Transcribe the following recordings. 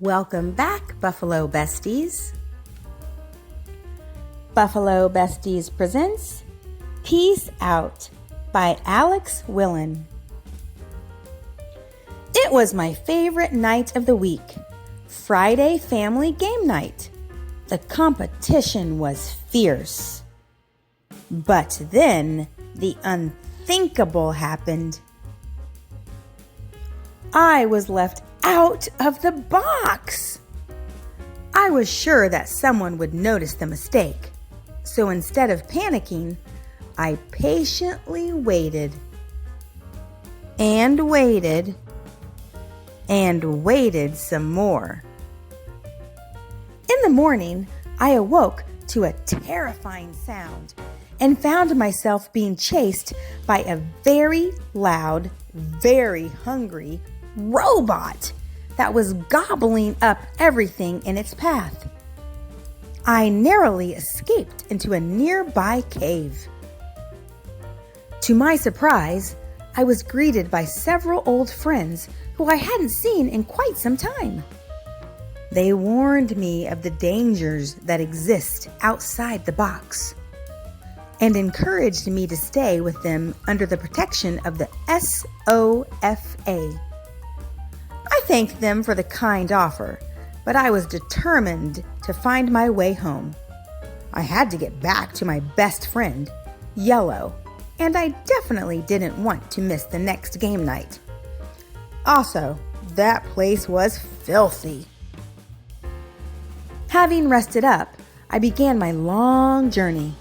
Welcome back, Buffalo Besties. Buffalo Besties presents Peace Out by Alex Willen. It was my favorite night of the week, Friday family game night. The competition was fierce. But then the unthinkable happened. I was left out of the box. I was sure that someone would notice the mistake. So instead of panicking, I patiently waited and waited and waited some more. In the morning, I awoke to a terrifying sound and found myself being chased by a very loud, very hungry robot that was gobbling up everything in its path. I narrowly escaped into a nearby cave. To my surprise, I was greeted by several old friends who I hadn't seen in quite some time. They warned me of the dangers that exist outside the box and encouraged me to stay with them under the protection of the SOFA. I thanked them for the kind offer, but I was determined to find my way home. I had to get back to my best friend, Yellow, and I definitely didn't want to miss the next game night. Also, that place was filthy. Having rested up, I began my long journey.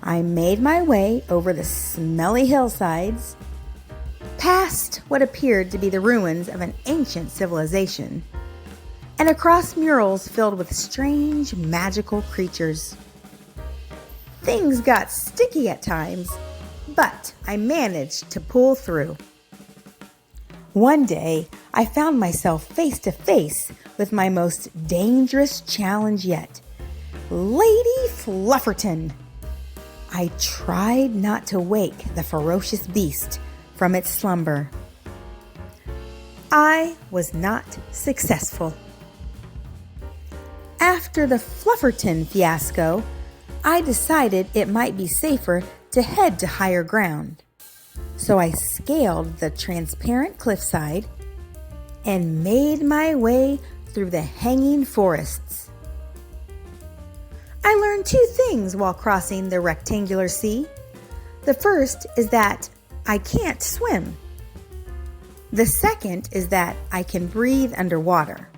I made my way over the smelly hillsides, past what appeared to be the ruins of an ancient civilization, and across murals filled with strange magical creatures. Things got sticky at times, but I managed to pull through. One day, I found myself face to face with my most dangerous challenge yet, Lady Flufferton. I tried not to wake the ferocious beast from its slumber. I was not successful. After the Flufferton fiasco, I decided it might be safer to head to higher ground. So I scaled the transparent cliffside and made my way through the hanging forests. I learned two things while crossing the rectangular sea. The first is that I can't swim. The second is that I can breathe underwater.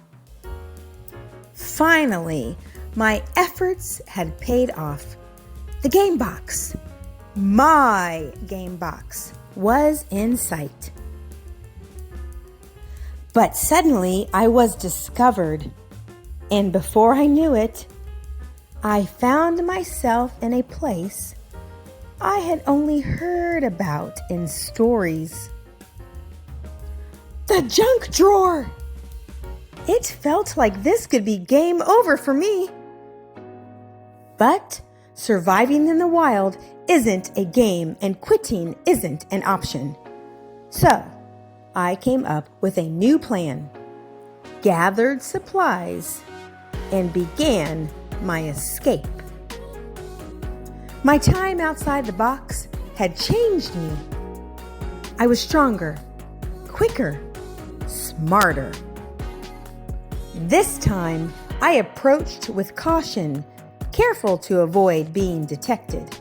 Finally, my efforts had paid off. The game box, my game box, was in sight. But suddenly I was discovered, and before I knew it, I found myself in a place I had only heard about in stories. The junk drawer! It felt like this could be game over for me. But surviving in the wild isn't a game, and quitting isn't an option. So, I came up with a new plan, gathered supplies, and began my escape. My time outside the box had changed me. I was stronger, quicker, smarter. This time, I approached with caution, careful to avoid being detected.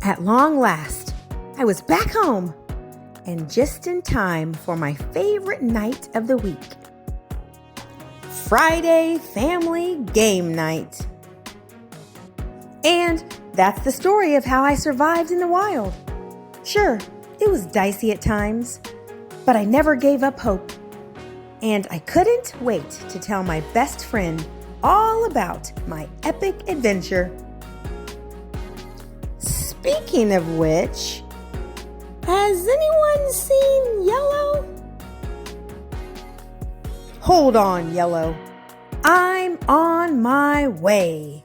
At long last, I was back home, and just in time for my favorite night of the week, Friday family game night. And that's the story of how I survived in the wild. Sure, it was dicey at times, but I never gave up hope. And I couldn't wait to tell my best friend all about my epic adventure. Speaking of which, has anyone seen Yellow? Hold on, Yellow. I'm on my way.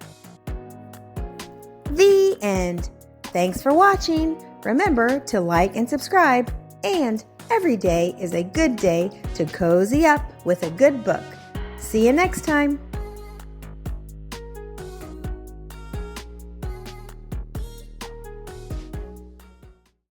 The end. Thanks for watching. Remember to like and subscribe. And every day is a good day to cozy up with a good book. See you next time.